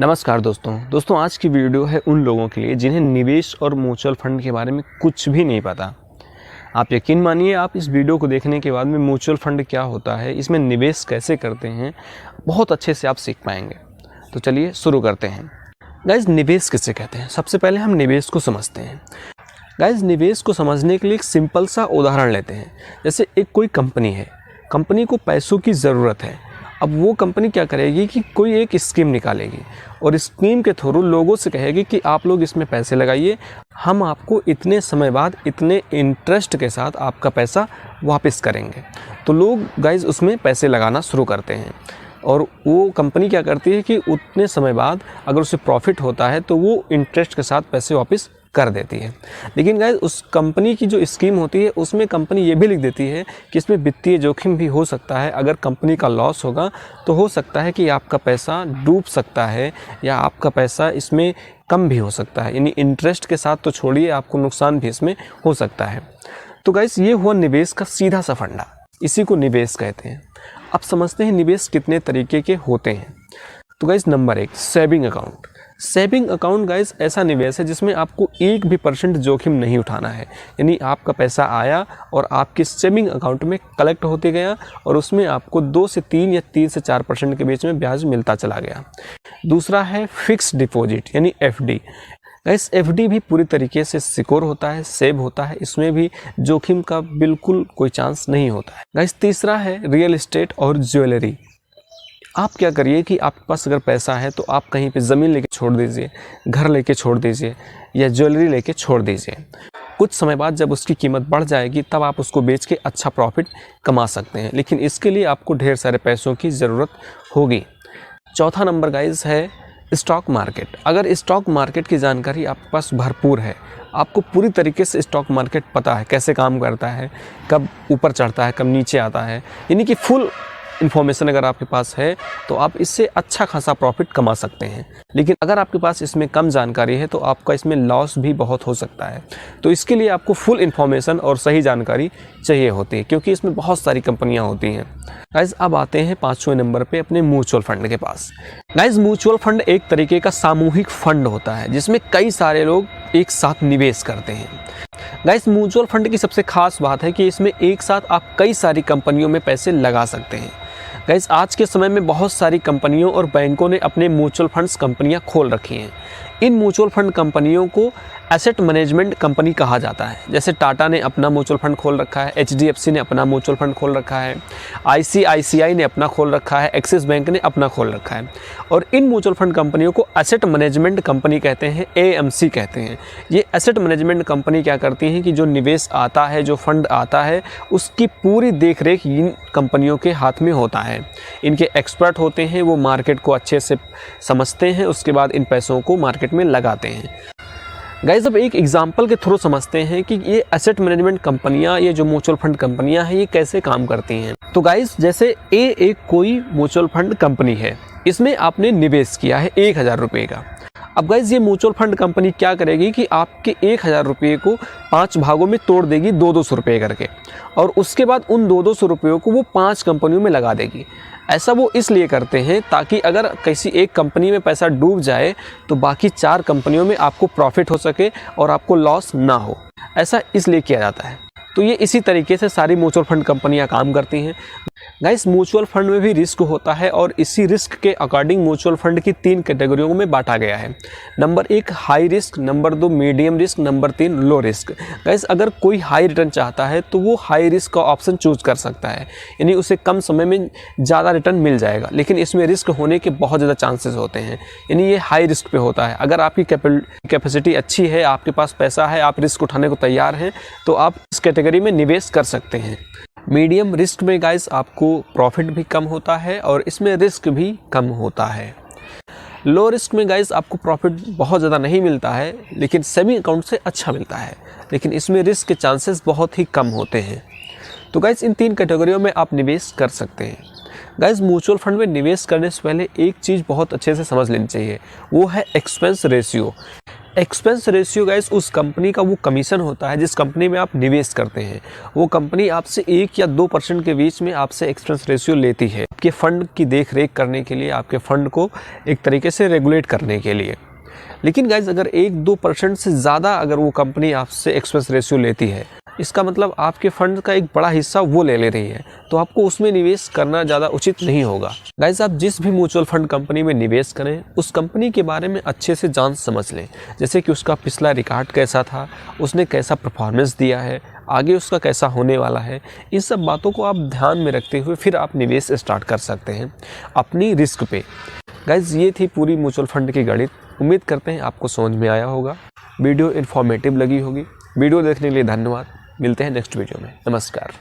नमस्कार दोस्तों आज की वीडियो है उन लोगों के लिए जिन्हें निवेश और म्यूचुअल फंड के बारे में कुछ भी नहीं पता। आप यकीन मानिए, आप इस वीडियो को देखने के बाद में म्यूचुअल फंड क्या होता है, इसमें निवेश कैसे करते हैं, बहुत अच्छे से आप सीख पाएंगे। तो चलिए शुरू करते हैं। गाइज, निवेश किसे कहते हैं? सबसे पहले हम निवेश को समझते हैं। गाइज, निवेश को समझने के लिए एक सिंपल सा उदाहरण लेते हैं। जैसे एक कोई कंपनी है, कंपनी को पैसों की ज़रूरत है। अब वो कंपनी क्या करेगी कि कोई एक स्कीम निकालेगी और स्कीम के थ्रू लोगों से कहेगी कि आप लोग इसमें पैसे लगाइए, हम आपको इतने समय बाद इतने इंटरेस्ट के साथ आपका पैसा वापस करेंगे। तो लोग गाइज उसमें पैसे लगाना शुरू करते हैं और वो कंपनी क्या करती है कि उतने समय बाद अगर उसे प्रॉफिट होता है तो वो इंटरेस्ट के साथ पैसे वापस कर देती है। लेकिन गाइज, उस कंपनी की जो स्कीम होती है उसमें कंपनी ये भी लिख देती है कि इसमें वित्तीय जोखिम भी हो सकता है। अगर कंपनी का लॉस होगा तो हो सकता है कि आपका पैसा डूब सकता है या आपका पैसा इसमें कम भी हो सकता है, यानी इंटरेस्ट के साथ तो छोड़िए, आपको नुकसान भी इसमें हो सकता है। तो गाइज, ये हुआ निवेश का सीधा सा फंडा, इसी को निवेश कहते हैं। अब समझते हैं निवेश कितने तरीके के होते हैं। तो guys, number 1, saving account. Saving account guys ऐसा निवेश है जिसमें आपको 1% भी जोखिम नहीं उठाना है, यानी आपका पैसा आया और आपके सेविंग अकाउंट में कलेक्ट होते गया और उसमें आपको 2 से 3 या 3 से 4% के बीच में ब्याज मिलता चला गया। दूसरा है फिक्स डिपॉजिट यानी एफडी। गाइस, एफडी भी पूरी तरीके से सिक्योर होता है, सेव होता है, इसमें भी जोखिम का बिल्कुल कोई चांस नहीं होता है। गाइस, तीसरा है रियल एस्टेट और ज्वेलरी। आप क्या करिए कि आपके पास अगर पैसा है तो आप कहीं पे ज़मीन लेके छोड़ दीजिए, घर लेके छोड़ दीजिए या ज्वेलरी लेके छोड़ दीजिए। कुछ समय बाद जब उसकी कीमत बढ़ जाएगी तब आप उसको बेच के अच्छा प्रॉफिट कमा सकते हैं, लेकिन इसके लिए आपको ढेर सारे पैसों की ज़रूरत होगी। चौथा नंबर गाइज है स्टॉक मार्केट। अगर स्टॉक मार्केट की जानकारी आपके पास भरपूर है, आपको पूरी तरीके से स्टॉक मार्केट पता है कैसे काम करता है, कब ऊपर चढ़ता है, कब नीचे आता है, यानी कि फुल इन्फॉर्मेशन अगर आपके पास है तो आप इससे अच्छा खासा प्रॉफिट कमा सकते हैं। लेकिन अगर आपके पास इसमें कम जानकारी है तो आपका इसमें लॉस भी बहुत हो सकता है। तो इसके लिए आपको फुल इन्फॉर्मेशन और सही जानकारी चाहिए होती है, क्योंकि इसमें बहुत सारी कंपनियां होती हैं। गाइज, अब आते हैं 5वें नंबर पे अपने म्यूचुअल फंड के पास। गाइज, म्यूचुअल फंड एक तरीके का सामूहिक फंड होता है जिसमें कई सारे लोग एक साथ निवेश करते हैं। गाइस, म्यूचुअल फंड की सबसे खास बात है कि इसमें एक साथ आप कई सारी कंपनियों में पैसे लगा सकते हैं। गाइस, आज के समय में बहुत सारी कंपनियों और बैंकों ने अपने म्यूचुअल फंड्स कंपनियां खोल रखी हैं। इन म्यूचुअल फंड कंपनियों को एसेट मैनेजमेंट कंपनी कहा जाता है। जैसे टाटा ने अपना म्यूचुअल फंड खोल रखा है, एचडीएफसी ने अपना म्यूचुअल फंड खोल रखा है, आईसीआईसीआई ने अपना खोल रखा है, एक्सिस बैंक ने अपना खोल रखा है। और इन म्यूचुअल फंड कंपनियों को एसेट मैनेजमेंट कंपनी कहते हैं, एएमसी कहते हैं। ये एसेट मैनेजमेंट कंपनी क्या करती हैं कि जो निवेश आता है, जो फंड आता है, उसकी पूरी देखरेख इन कंपनियों के हाथ में होता है। इनके एक्सपर्ट होते हैं, वो मार्केट को अच्छे से समझते हैं, उसके बाद इन पैसों को मार्केट में लगाते हैं। गाइस, अब एक एग्जांपल के थ्रू समझते हैं कि ये एसेट मैनेजमेंट कंपनियां, ये जो म्यूचुअल फंड कंपनियां हैं, ये कैसे काम करती हैं। तो गाइस, जैसे एक कोई म्यूचुअल फंड कंपनी है, इसमें आपने निवेश किया है 1000 रुपये का। अब गाइस, ये म्यूचुअल फंड कंपनी क्या करेगी कि आपके 1000 रुपये को 5 भागों में तोड़ देगी, 200 रुपये करके, और उसके बाद उन 200 रुपयों को वो 5 कंपनियों में लगा देगी। ऐसा वो इसलिए करते हैं ताकि अगर किसी एक कंपनी में पैसा डूब जाए तो बाकी 4 कंपनियों में आपको प्रॉफिट हो सके और आपको लॉस ना हो। ऐसा इसलिए किया जाता है। तो ये इसी तरीके से सारी म्यूचुअल फंड कंपनियां काम करती हैं। गाइस, म्यूचुअल फंड में भी रिस्क होता है और इसी रिस्क के अकॉर्डिंग म्यूचुअल फंड की 3 कैटेगरियों में बांटा गया है। Number 1 high risk, number 2 medium risk, number 3 low risk. Guys, अगर कोई हाई रिटर्न चाहता है तो वो हाई रिस्क का ऑप्शन चूज कर सकता है, यानी उसे कम समय में ज़्यादा रिटर्न मिल जाएगा, लेकिन इसमें रिस्क होने के बहुत ज़्यादा चांसेस होते हैं, यानी ये हाई रिस्क पे होता है। अगर आपकी कैपेसिटी अच्छी है, आपके पास पैसा है, आप रिस्क उठाने को तैयार हैं, तो आप इस कैटेगरी में निवेश कर सकते हैं। मीडियम रिस्क में गाइस आपको प्रॉफिट भी कम होता है और इसमें रिस्क भी कम होता है। लो रिस्क में गाइस आपको प्रॉफिट बहुत ज़्यादा नहीं मिलता है, लेकिन सेविंग अकाउंट से अच्छा मिलता है, लेकिन इसमें रिस्क के चांसेस बहुत ही कम होते हैं। तो गाइस, इन 3 कैटेगरियों में आप निवेश कर सकते हैं। गाइस, म्यूचुअल फंड में निवेश करने से पहले एक चीज़ बहुत अच्छे से समझ लेनी चाहिए, वो है expense ratio. Expense ratio guys उस कंपनी का वो कमीशन होता है जिस कंपनी में आप निवेश करते हैं। वो कंपनी आपसे 1 या 2% के बीच में आपसे एक्सपेंस रेशियो लेती है आपके फ़ंड की देख रेख करने के लिए, आपके फ़ंड को एक तरीके से रेगुलेट करने के लिए। लेकिन गाइस अगर 1-2% से ज़्यादा अगर वो कंपनी आपसे एक्सपेंस रेशियो लेती है, इसका मतलब आपके फंड का एक बड़ा हिस्सा वो ले रही है, तो आपको उसमें निवेश करना ज़्यादा उचित नहीं होगा। गाइस आप जिस भी म्यूचुअल फंड कंपनी में निवेश करें, उस कंपनी के बारे में अच्छे से जान समझ लें, जैसे कि उसका पिछला रिकॉर्ड कैसा था, उसने कैसा परफॉर्मेंस दिया है, आगे उसका कैसा होने वाला है। इन सब बातों को आप ध्यान में रखते हुए फिर आप निवेश स्टार्ट कर सकते हैं अपनी रिस्क पे। गाइस ये थी पूरी म्यूचुअल फंड की गणित। उम्मीद करते हैं आपको समझ में आया होगा, वीडियो इन्फॉर्मेटिव लगी होगी। वीडियो देखने के लिए धन्यवाद। मिलते हैं नेक्स्ट वीडियो में। नमस्कार।